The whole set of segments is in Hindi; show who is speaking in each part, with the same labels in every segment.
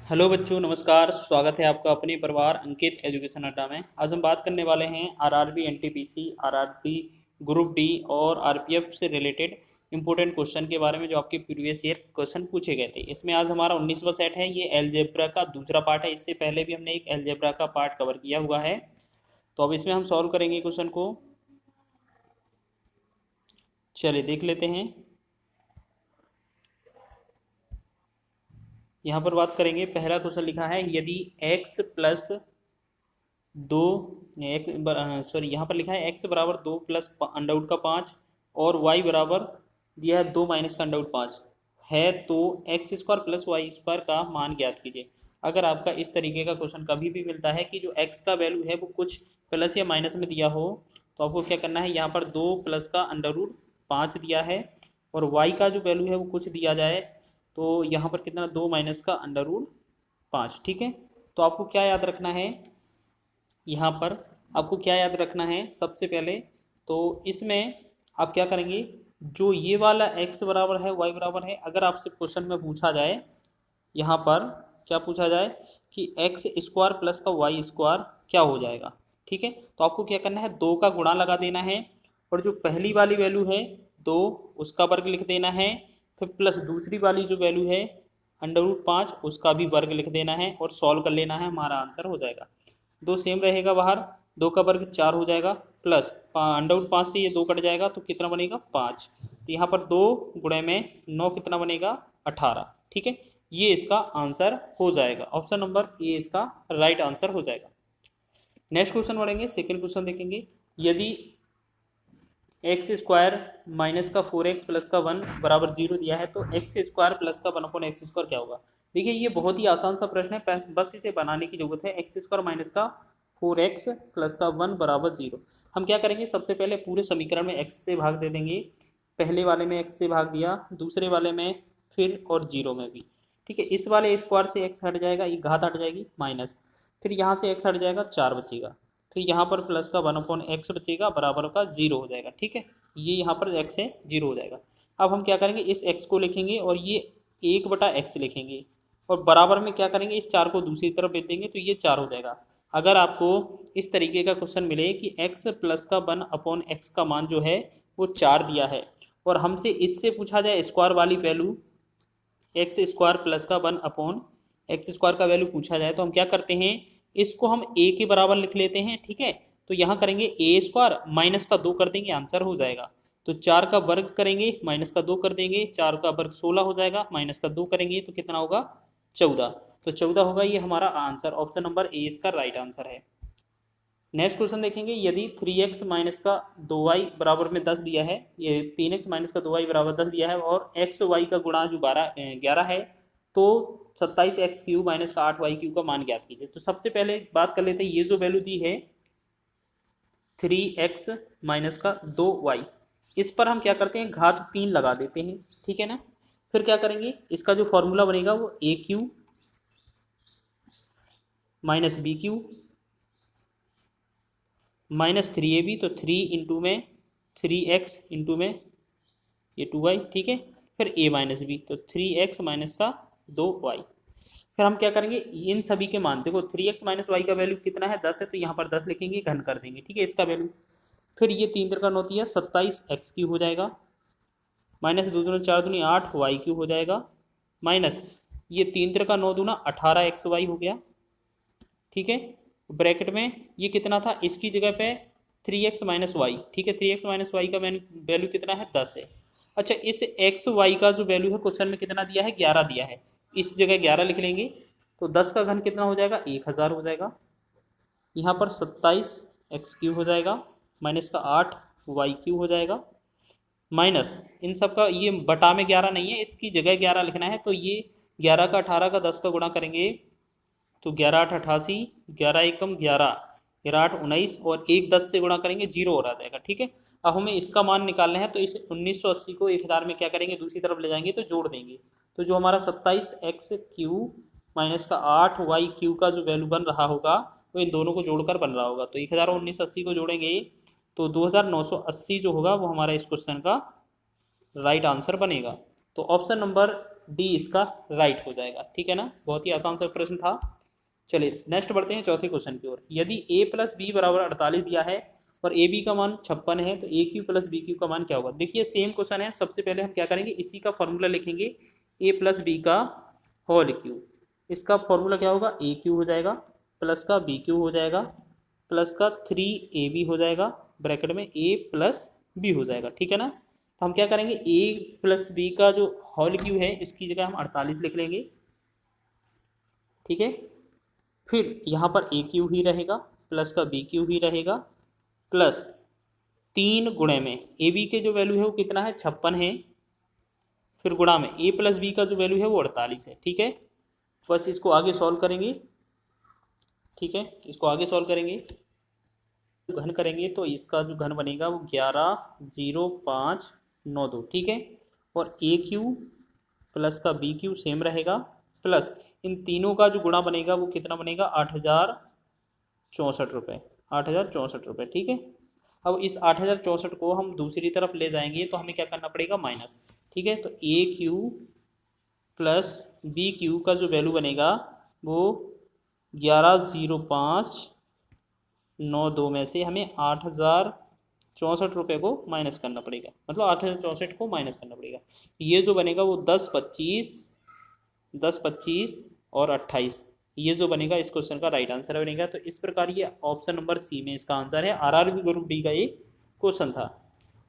Speaker 1: हेलो बच्चों, नमस्कार। स्वागत है आपका अपने परिवार अंकित एजुकेशन अड्डा में। आज हम बात करने वाले हैं RRB, NTPC, RRB, group D और आरपीएफ से रिलेटेड इंपॉर्टेंट क्वेश्चन के बारे में जो आपके प्रीवियस ईयर क्वेश्चन पूछे गए थे। इसमें आज हमारा 19वां सेट है। ये एलजेब्रा का दूसरा पार्ट है। इससे पहले भी हमने एक एलजेब्रा का पार्ट कवर किया हुआ है। तो अब इसमें हम सॉल्व करेंगे क्वेश्चन को। चलिए देख लेते हैं। यहाँ पर बात करेंगे। पहला क्वेश्चन लिखा है, यदि x प्लस दो एक सॉरी यहाँ पर लिखा है x बराबर 2 प्लस अंडर का 5 और y बराबर दिया है 2 माइनस का अंडर 5 है, तो x square plus y square का मान ज्ञात कीजिए। अगर आपका इस तरीके का क्वेश्चन कभी भी मिलता है कि जो x का वैल्यू है वो कुछ प्लस या माइनस में दिया हो, तो आपको क्या करना है, यहाँ पर 2 प्लस का अंडर रूट 5 दिया है और y का जो वैल्यू है वो कुछ दिया जाए, तो यहाँ पर कितना, 2 माइनस का अंडर रूट 5। ठीक है। तो आपको क्या याद रखना है, यहाँ पर आपको क्या याद रखना है सबसे पहले, तो इसमें आप क्या करेंगे, जो ये वाला x बराबर है y बराबर है, अगर आपसे क्वेश्चन में पूछा जाए, यहाँ पर क्या पूछा जाए कि एक्स स्क्वायर प्लस का वाई स्क्वायर क्या हो जाएगा। ठीक है। तो आपको क्या करना है, 2 का गुणा लगा देना है और जो पहली वाली वैल्यू है 2 उसका वर्ग लिख देना है, फिर प्लस दूसरी वाली जो वैल्यू है अंडर रूट 5 उसका भी वर्ग लिख देना है और सॉल्व कर लेना है, हमारा आंसर हो जाएगा। 2 सेम रहेगा बाहर, 2 का वर्ग 4 हो जाएगा, प्लस अंडर रूट 5 से ये 2 कट जाएगा तो कितना बनेगा 5। तो यहाँ पर 2 गुणे में 9 कितना बनेगा 18। ठीक है। ये इसका आंसर हो जाएगा। ऑप्शन नंबर ए इसका राइट आंसर हो जाएगा। नेक्स्ट क्वेश्चन बढ़ेंगे। सेकंड क्वेश्चन देखेंगे, यदि एक्स स्क्वायर माइनस का 4x प्लस का 1 बराबर 0 दिया है, तो एक्स स्क्वायर प्लस का 1/x स्क्वायर क्या होगा। देखिए ये बहुत ही आसान सा प्रश्न है, बस इसे बनाने की जरूरत है। एक्स स्क्वायर माइनस का 4x प्लस का 1 बराबर 0। हम क्या करेंगे, सबसे पहले पूरे समीकरण में x से भाग दे देंगे। पहले वाले में x से भाग दिया, दूसरे वाले में फिर और 0 में भी। ठीक है। इस वाले स्क्वायर से x हट जाएगा, ये घात हट जाएगी माइनस, फिर यहाँ से x हट जाएगा 4 बचेगा, फिर यहाँ पर प्लस का 1/x बचेगा, बराबर का 0 हो जाएगा। ठीक है। ये यहाँ पर x है 0 हो जाएगा। अब हम क्या करेंगे, इस x को लिखेंगे और ये 1/x लिखेंगे और बराबर में क्या करेंगे, इस 4 को दूसरी तरफ भेज देंगे तो ये 4 हो जाएगा। अगर आपको इस तरीके का क्वेश्चन मिले कि x प्लस का 1/x का मान जो है वो 4 दिया है और हमसे इससे पूछा जाए स्क्वायर वाली वैल्यू, एक्स स्क्वायर प्लस का 1/x स्क्वायर का वैल्यू पूछा जाए, तो हम क्या करते हैं, इसको हम a के बराबर लिख लेते हैं। ठीक है। तो यहाँ करेंगे a स्क्वायर माइनस का 2 कर देंगे, आंसर हो जाएगा। तो 4 का वर्ग करेंगे, माइनस का 2 कर देंगे, 4 का वर्ग 16 हो जाएगा, माइनस का 2 करेंगे तो कितना होगा 14। तो 14 होगा ये हमारा आंसर। ऑप्शन नंबर ए इसका राइट आंसर है। नेक्स्ट क्वेश्चन देखेंगे, यदि 3x माइनस का 2y बराबर में 10 दिया है, ये 3x माइनस का 2y बराबर 10 दिया है और एक्स वाई का गुणा जो 11 है, तो 27x³ माइनस का 8y³ का मान ज्ञात कीजिए। तो सबसे पहले बात कर लेते हैं, ये जो वैल्यू दी है 3x माइनस का 2y, इस पर हम क्या करते हैं, घात 3 लगा देते हैं। ठीक है ना। फिर क्या करेंगे, इसका जो फॉर्मूला बनेगा वो a³ minus b³ minus 3ab, तो 3 इंटू में 3x इंटू में ये 2y। ठीक है। फिर a माइनस बी, तो 3x माइनस का 2y। फिर हम क्या करेंगे, इन सभी के मान, देखो 3x माइनस वाई का वैल्यू कितना है 10 है, तो यहाँ पर 10 लिखेंगे, घन कर देंगे। ठीक है, इसका वैल्यू। फिर ये 3 त्रिका 9 है 27x³ हो जाएगा, माइनस 2 दूनी 4 दूनी 8y³ हो जाएगा, माइनस ये 3 त्रिका 9 दूना 18xy हो गया। ठीक है। ब्रैकेट में ये कितना था, इसकी जगह पे 3x माइनस वाई। ठीक है। 3x माइनस वाई का वैल्यू कितना है 10 है। अच्छा, इस एक्स वाई का जो वैल्यू है क्वेश्चन में कितना दिया है 11 दिया है, इस जगह 11 लिख लेंगे, तो 10 का घन कितना हो जाएगा 1000 हो जाएगा। यहाँ पर 27x³ हो जाएगा, माइनस का 8y³ हो जाएगा, माइनस इन सब का ये बटा में 11 नहीं है, इसकी जगह 11 लिखना है, तो ये 11 का 18 का 10 का गुणा करेंगे तो 11 8 88, 11 एकम 11, 11 8 19 और 1 10 से गुणा करेंगे 0 हो जाएगा। ठीक है। अब हमें इसका मान निकालना है, तो इस 1980 को 1000 में क्या करेंगे, दूसरी तरफ ले जाएंगे तो जोड़ देंगे, तो जो हमारा 27x³ माइनस का 8y³ का जो वैल्यू बन रहा होगा वो इन दोनों को जोड़कर बन रहा होगा। तो 1000 और 1980 को जोड़ेंगे तो 2980 जो होगा वो हमारा इस क्वेश्चन का राइट आंसर बनेगा। तो ऑप्शन नंबर डी इसका राइट हो जाएगा। ठीक है ना, बहुत ही आसान सा प्रश्न था। चलिए नेक्स्ट बढ़ते हैं चौथे क्वेश्चन की ओर। यदि a प्लस बी बराबर 48 दिया है और ए बी का मान 56 है तो A cube plus B Q का मान क्या होगा। देखिए सेम क्वेश्चन है, सबसे पहले हम क्या करेंगे, इसी का फॉर्मूला लिखेंगे, a प्लस बी का होल क्यू। इसका फॉर्मूला क्या होगा, ए क्यू हो जाएगा प्लस का बी क्यू हो जाएगा प्लस का 3ab हो जाएगा, ब्रैकेट में a प्लस बी हो जाएगा। ठीक है ना, तो हम क्या करेंगे, a प्लस बी का जो होल क्यू है इसकी जगह हम 48 लिख लेंगे। ठीक है, फिर यहाँ पर ए क्यू ही रहेगा प्लस का बी क्यू ही रहेगा प्लस 3 गुणे में ए बी के जो वैल्यू है वो कितना है, 56 है, फिर गुणा में ए प्लस बी का जो वैल्यू है वो 48 है। ठीक है, बस इसको आगे सॉल्व करेंगे। ठीक है, इसको आगे सॉल्व करेंगे, घन करेंगे तो इसका जो घन बनेगा वो 11,0592। ठीक है, और ए क्यू प्लस का बी क्यू सेम रहेगा प्लस इन तीनों का जो गुणा बनेगा वो कितना बनेगा, 8,064 रुपये, 8,064 रुपये। ठीक है, अब इस 8,064 को हम दूसरी तरफ ले जाएंगे तो हमें क्या करना पड़ेगा, माइनस। ठीक है, तो A cube plus B Q का जो वैल्यू बनेगा वो 11,0592 में से हमें 8,064 रुपये को माइनस करना पड़ेगा, मतलब 8,064 को माइनस करना पड़ेगा। ये जो बनेगा वो 10, 25 और 28, ये जो बनेगा इस क्वेश्चन का राइट आंसर बनेगा। तो इस प्रकार ये ऑप्शन नंबर सी में इसका आंसर है। आरआरबी ग्रुप डी का ये क्वेश्चन था।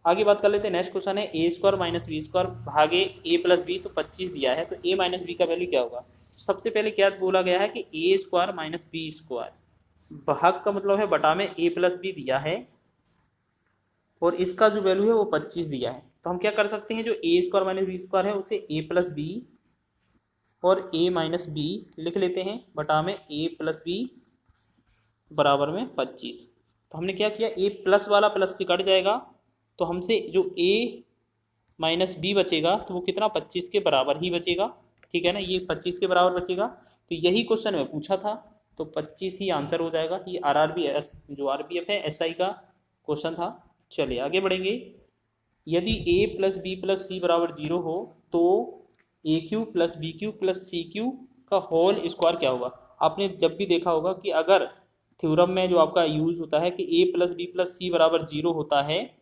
Speaker 1: आगे बात कर लेते हैं, नेक्स्ट क्वेश्चन है ए स्क्वायर माइनस बी स्क्वायर भागे ए प्लस बी, तो 25 दिया है तो ए माइनस बी का वैल्यू क्या होगा। सबसे पहले क्या बोला गया है कि ए स्क्वायर माइनस बी स्क्वायर, भाग का मतलब है बटा में ए प्लस बी दिया है और इसका जो वैल्यू है वो 25 दिया है। तो हम क्या कर सकते हैं, जो ए स्क्वायर माइनस बी स्क्वायर है उसे ए प्लस बी और a माइनस बी लिख लेते हैं, बटा में a प्लस बी बराबर में 25। तो हमने क्या किया, a प्लस वाला प्लस से कट जाएगा तो हमसे जो a माइनस बी बचेगा तो वो कितना, 25 के बराबर ही बचेगा। ठीक है ना, ये 25 के बराबर बचेगा। तो यही क्वेश्चन में पूछा था, तो 25 ही आंसर हो जाएगा। ये आरआरबी जो आरबीएफ है एसआई का क्वेश्चन था। चलिए आगे बढ़ेंगे। यदि a plus B plus C बराबर 0 हो तो A cube plus B cube plus C cube का होल स्क्वायर क्या होगा। आपने जब भी देखा होगा कि अगर थ्योरम में जो आपका यूज होता है कि ए प्लस बी प्लस सी बराबर 0 होता है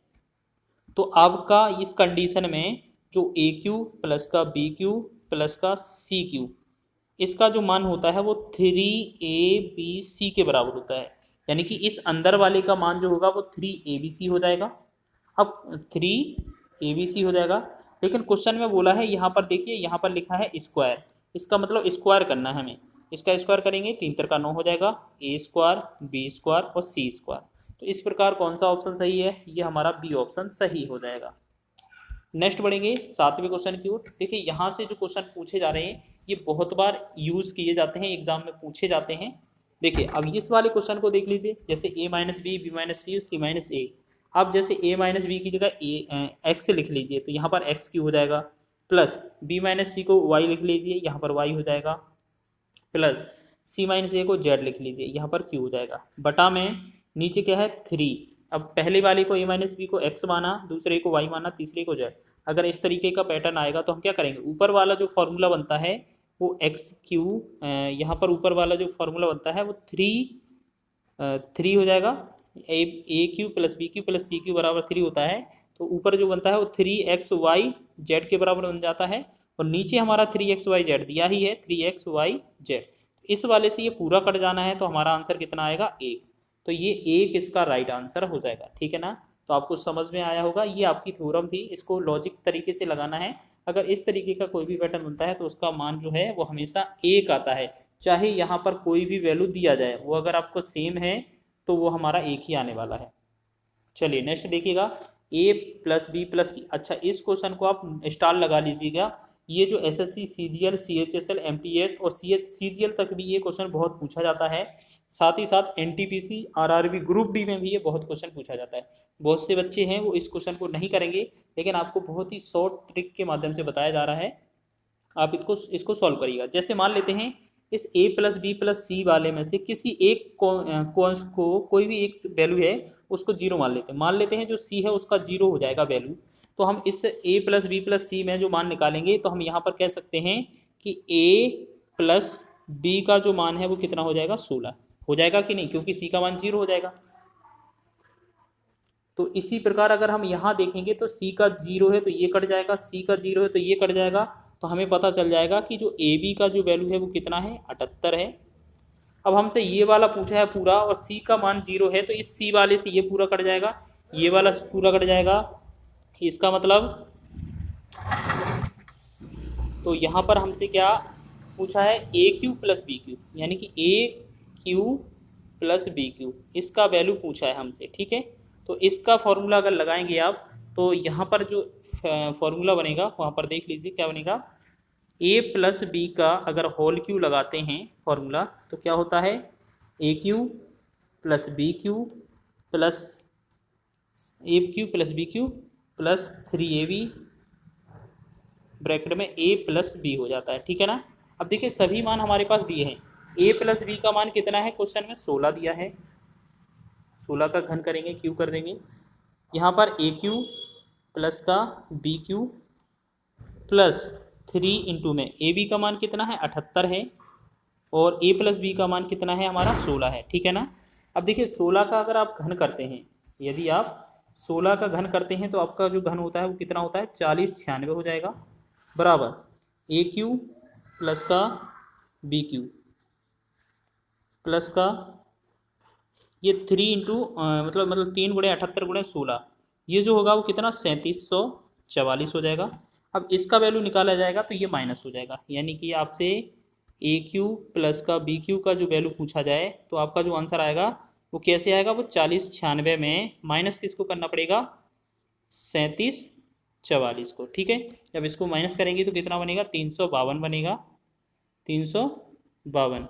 Speaker 1: तो आपका इस कंडीशन में जो ए क्यू प्लस का बी क्यू प्लस का सी क्यू इसका जो मान होता है वो 3abc के बराबर होता है। यानी कि इस अंदर वाले का मान जो होगा वो 3abc हो जाएगा। अब 3abc हो जाएगा, लेकिन क्वेश्चन में बोला है यहाँ पर, देखिए यहाँ पर लिखा है स्क्वायर, इसका मतलब स्क्वायर करना है हमें। इसका स्क्वायर करेंगे 3 3 9 हो जाएगा, ए स्क्वायर बी स्क्वायर और सी स्क्वायर। तो इस प्रकार कौन सा ऑप्शन सही है, ये हमारा बी ऑप्शन सही हो जाएगा। नेक्स्ट बढ़ेंगे 7वें क्वेश्चन की ओर। देखिए यहाँ से जो क्वेश्चन पूछे जा रहे हैं ये बहुत बार यूज किए जाते हैं, एग्जाम में पूछे जाते हैं। देखिए अब इस वाले क्वेश्चन को देख लीजिए, जैसे a minus B, B minus C, C minus A. आप जैसे a माइनस बी की जगह एक्स लिख लीजिए तो यहाँ पर एक्स क्यू हो जाएगा, प्लस b माइनस सी को y लिख लीजिए, यहाँ पर y हो जाएगा, प्लस c माइनस ए को z लिख लीजिए, यहाँ पर q हो जाएगा, बटा में नीचे क्या है 3। अब पहले वाले को a माइनस बी को x माना, दूसरे को y माना, तीसरे को z। अगर इस तरीके का पैटर्न आएगा तो हम क्या करेंगे, ऊपर वाला जो फॉर्मूला बनता है वो एक्स क्यू, यहाँ पर ऊपर वाला जो फॉर्मूला बनता है वो 3 हो जाएगा। A cube plus B cube plus C cube बराबर 3 होता है, तो ऊपर जो बनता है वो 3xy z के बराबर बन जाता है, और नीचे हमारा 3xyz दिया ही है, 3xyz। इस वाले से ये पूरा कट जाना है तो हमारा आंसर कितना आएगा, 1। तो ये 1 इसका राइट आंसर हो जाएगा। ठीक है ना, तो आपको समझ में आया होगा, ये आपकी थ्योरम थी, इसको लॉजिक तरीके से लगाना है। अगर इस तरीके का कोई भी पैटर्न बनता है तो उसका मान जो है वो हमेशा 1 आता है, चाहे यहाँ पर कोई भी वैल्यू दिया जाए, वो अगर आपको सेम है तो वो हमारा 1 ही आने वाला है। चलिए नेक्स्ट देखिएगा, a प्लस बी प्लस सी। अच्छा इस क्वेश्चन को आप स्टार लगा लीजिएगा, ये जो एसएससी सीजीएल सीएचएसएल एमटीएस और सीजीएल तक भी ये क्वेश्चन बहुत पूछा जाता है। साथ ही साथ एनटीपीसी आरआरबी ग्रुप डी में भी ये बहुत क्वेश्चन पूछा जाता है। बहुत से बच्चे हैं वो इस क्वेश्चन को नहीं करेंगे, लेकिन आपको बहुत ही शॉर्ट ट्रिक के माध्यम से बताया जा रहा है, आप इसको सॉल्व करिएगा। जैसे मान लेते हैं इस a प्लस बी प्लस सी वाले में से किसी एक कॉन्स को कोई भी एक वैल्यू है उसको जीरो मान लेते हैं जो c है उसका जीरो हो जाएगा वैल्यू। तो हम इस a प्लस बी प्लस सी में जो मान निकालेंगे तो हम यहाँ पर कह सकते हैं कि a प्लस बी का जो मान है वो कितना हो जाएगा 16 हो जाएगा कि नहीं, क्योंकि c का मान जीरो हो जाएगा। तो इसी प्रकार अगर हम यहाँ देखेंगे तो c का जीरो है तो ये कट जाएगा, c का जीरो है तो ये कट जाएगा, तो हमें पता चल जाएगा कि जो ए बी का जो वैल्यू है वो कितना है 78 है। अब हमसे ये वाला पूछा है पूरा और c का मान जीरो है तो इस c वाले से ये पूरा कट जाएगा, ये वाला पूरा कट जाएगा, इसका मतलब तो यहाँ पर हमसे क्या पूछा है A cube plus B Q, यानी कि ए क्यू प्लस बी क्यू इसका वैल्यू पूछा है हमसे, ठीक है। तो इसका फॉर्मूला अगर लगाएंगे आप तो यहाँ पर जो फॉर्मूला बनेगा वहाँ पर देख लीजिए क्या बनेगा। ए प्लस बी का अगर होल क्यू लगाते हैं फॉर्मूला तो क्या होता है A cube plus B cube plus A cube plus B cube plus 3ab bracket में a प्लस बी हो जाता है, ठीक है ना। अब देखिए सभी मान हमारे पास दिए हैं, a प्लस बी का मान कितना है क्वेश्चन में 16 दिया है, 16 का घन करेंगे क्यू कर देंगे, यहाँ पर ए क्यू प्लस का बी क्यू प्लस 3 इंटू में ए बी का मान कितना है 78 है और a प्लस बी का मान कितना है हमारा 16 है, ठीक है ना। अब देखिए 16 का अगर आप घन करते हैं, यदि आप 16 का घन करते हैं तो आपका जो घन होता है वो कितना होता है 4096 हो जाएगा, बराबर ए क्यू प्लस का बी क्यू प्लस का ये 3 इंटू मतलब 3 × 78 × 16 ये जो होगा वो कितना 3744 हो जाएगा। अब इसका वैल्यू निकाला जाएगा तो ये माइनस हो जाएगा, यानी कि आपसे ए क्यू प्लस का बी क्यू का जो वैल्यू पूछा जाए तो आपका जो आंसर आएगा वो कैसे आएगा, वो 4096 में माइनस किसको करना पड़ेगा 3744 को, ठीक है। जब इसको माइनस करेंगे तो कितना बनेगा 352 बनेगा, 352।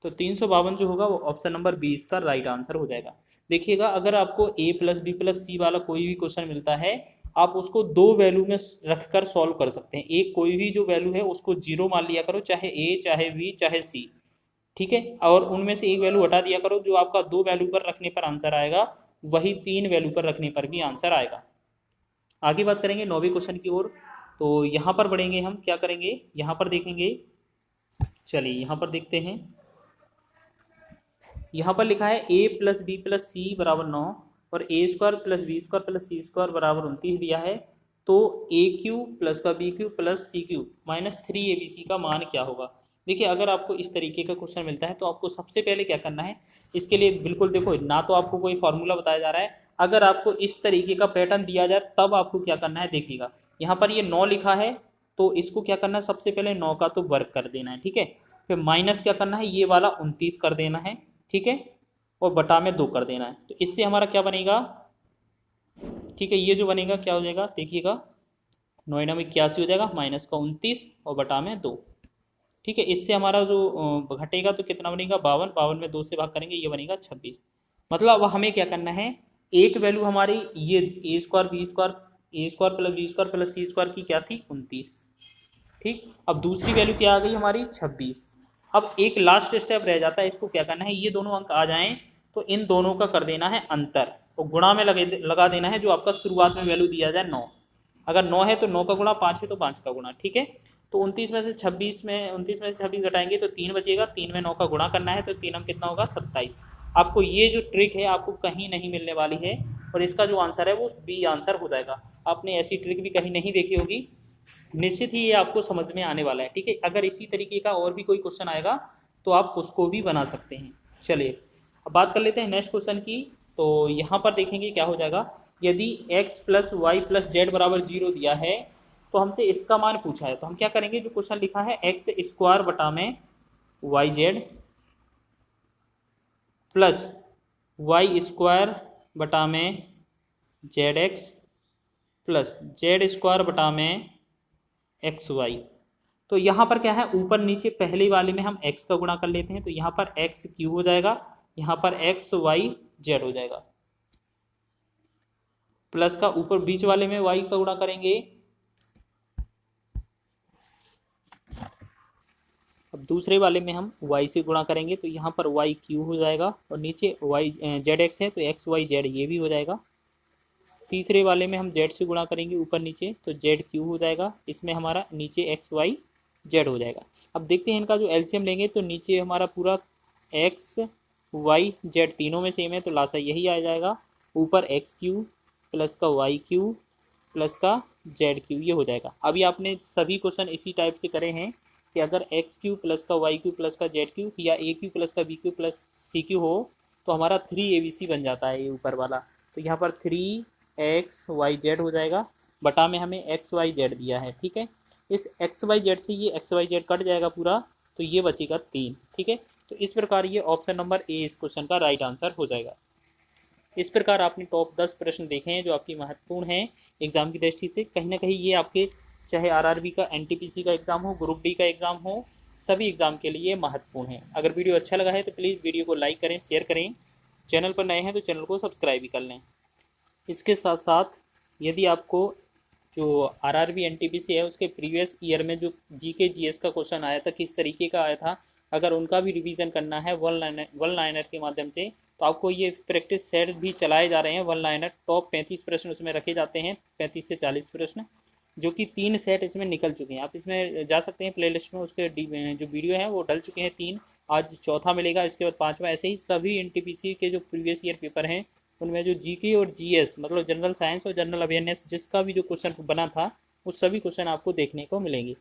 Speaker 1: तो 352 जो होगा वो ऑप्शन नंबर 20 का राइट आंसर हो जाएगा। देखिएगा अगर आपको a प्लस बी प्लस सी वाला कोई भी क्वेश्चन मिलता है आप उसको दो वैल्यू में रखकर सॉल्व कर सकते हैं। एक कोई भी जो वैल्यू है उसको जीरो मान लिया करो, चाहे a चाहे b चाहे c, ठीक है, और उनमें से एक वैल्यू हटा दिया करो, जो आपका दो वैल्यू पर रखने पर आंसर आएगा वही तीन वैल्यू पर रखने पर भी आंसर आएगा। आगे बात करेंगे 9वें क्वेश्चन की ओर। तो यहाँ पर बढ़ेंगे, हम क्या करेंगे यहाँ पर देखेंगे, चलिए यहाँ पर देखते हैं। यहाँ पर लिखा है a plus B plus C बराबर 9 और A square plus B square plus C square बराबर 29 दिया है। तो ए क्यू प्लस का बी क्यू प्लस सी क्यू माइनस 3abc का मान क्या होगा। देखिए अगर आपको इस तरीके का क्वेश्चन मिलता है तो आपको सबसे पहले क्या करना है, इसके लिए बिल्कुल देखो ना तो आपको कोई फॉर्मूला बताया जा रहा है, अगर आपको इस तरीके का पैटर्न दिया जाए तब आपको क्या करना है। देखिएगा यहाँ पर ये 9 लिखा है तो इसको क्या करना है, सबसे पहले 9 का तो वर्ग कर देना है, ठीक है, फिर माइनस क्या करना है ये वाला 29 कर देना है, ठीक है, और बटा में 2 कर देना है। तो इससे हमारा क्या बनेगा, ठीक है, ये जो बनेगा क्या हो जाएगा देखिएगा 9 में 81 हो जाएगा, माइनस का 29 और बटा में 2, ठीक है। इससे हमारा जो घटेगा तो कितना बनेगा 52, 52 में 2 से भाग करेंगे ये बनेगा 26। मतलब अब हमें क्या करना है, एक वैल्यू हमारी ये A square plus B square plus C square की क्या थी 29, ठीक। अब दूसरी वैल्यू क्या आ गई हमारी 26। अब एक लास्ट स्टेप रह जाता है, इसको क्या करना है, ये दोनों अंक आ जाएं तो इन दोनों का कर देना है अंतर और गुणा में लगा देना है जो आपका शुरुआत में वैल्यू दिया जाए 9। अगर 9 है तो 9 का गुणा, 5 है तो 5 का गुणा, ठीक है। तो 29 में से 26 घटाएंगे तो 3 बचेगा, 3 में 9 का गुणा करना है तो 3 हम कितना होगा 27। आपको ये जो ट्रिक है आपको कहीं नहीं मिलने वाली है और इसका जो आंसर है वो बी आंसर हो जाएगा। आपने ऐसी ट्रिक भी कहीं नहीं देखी होगी, निश्चित ही ये आपको समझ में आने वाला है, ठीक है। अगर इसी तरीके का और भी कोई क्वेश्चन आएगा तो आप उसको भी बना सकते हैं। चलिए अब बात कर लेते हैं नेक्स्ट क्वेश्चन की। तो यहाँ पर देखेंगे क्या हो जाएगा, यदि x plus y plus z बराबर 0 दिया है तो हमसे इसका मान पूछा है, तो हम क्या करेंगे, जो क्वेश्चन लिखा है एक्स स्क्वायर बटा में y z plus y square बटा में z x plus z square बटा में एक्स वाई। तो यहाँ पर क्या है, ऊपर नीचे पहले वाले में हम x का गुणा कर लेते हैं तो यहाँ पर एक्स क्यू हो जाएगा, यहाँ पर एक्स वाई जेड हो जाएगा, प्लस का ऊपर बीच वाले में y का गुणा करेंगे। अब दूसरे वाले में हम y से गुणा करेंगे तो यहाँ पर वाई क्यू हो जाएगा और नीचे वाई जेड एक्स है तो एक्स वाई जेड ये भी हो जाएगा। तीसरे वाले में हम जेड से गुणा करेंगे ऊपर नीचे तो जेड क्यू हो जाएगा, इसमें हमारा नीचे एक्स वाई जेड हो जाएगा। अब देखते हैं इनका जो एलसीएम लेंगे तो नीचे हमारा पूरा एक्स वाई जेड तीनों में सेम है तो लासा यही आ जाएगा, ऊपर एक्स क्यू प्लस का वाई क्यू प्लस का जेड क्यू ये हो जाएगा। अभी आपने सभी क्वेश्चन इसी टाइप से करे हैं कि अगर एक्स क्यू प्लस का वाई क्यू प्लस का जेड क्यू या ए क्यू प्लस का बी क्यू प्लस सी क्यू हो तो हमारा 3 ABC बन जाता है ये ऊपर वाला। तो यहाँ पर 3XYZ हो जाएगा, बटा में हमें XYZ दिया है, ठीक है। इस XYZ से ये XYZ कट जाएगा पूरा तो ये बचेगा 3, ठीक है। तो इस प्रकार ये ऑप्शन नंबर ए इस क्वेश्चन का राइट आंसर हो जाएगा। इस प्रकार आपने टॉप 10 प्रश्न देखे हैं जो आपकी महत्वपूर्ण हैं एग्जाम की दृष्टि से। कहीं ना कहीं ये आपके चाहे आरआरबी का, एनटीपीसी का एग्जाम हो, ग्रुप डी का एग्जाम हो, सभी एग्जाम के लिए महत्वपूर्ण है। अगर वीडियो अच्छा लगा है तो प्लीज़ वीडियो को लाइक करें, शेयर करें, चैनल पर नए हैं तो चैनल को सब्सक्राइब भी कर लें। इसके साथ साथ यदि आपको जो आरआरबी एनटीपीसी है उसके प्रीवियस ईयर में जो जीके जीएस का क्वेश्चन आया था, किस तरीके का आया था, अगर उनका भी रिवीजन करना है वन लाइनर के माध्यम से तो आपको ये प्रैक्टिस सेट भी चलाए जा रहे हैं। वन लाइनर टॉप 35 प्रश्न उसमें रखे जाते हैं, 35 से 40 प्रश्न, जो कि 3 सेट इसमें निकल चुके हैं। आप इसमें जा सकते हैं प्लेलिस्ट में, उसके जो वीडियो हैं वो डल चुके हैं 3, आज चौथा मिलेगा, इसके बाद 5वां। ऐसे ही सभी एनटीपीसी के जो प्रीवियस ईयर पेपर हैं उनमें जो जीके और जीएस मतलब जनरल साइंस और जनरल अवेयरनेस जिसका भी जो क्वेश्चन बना था वो सभी क्वेश्चन आपको देखने को मिलेंगे।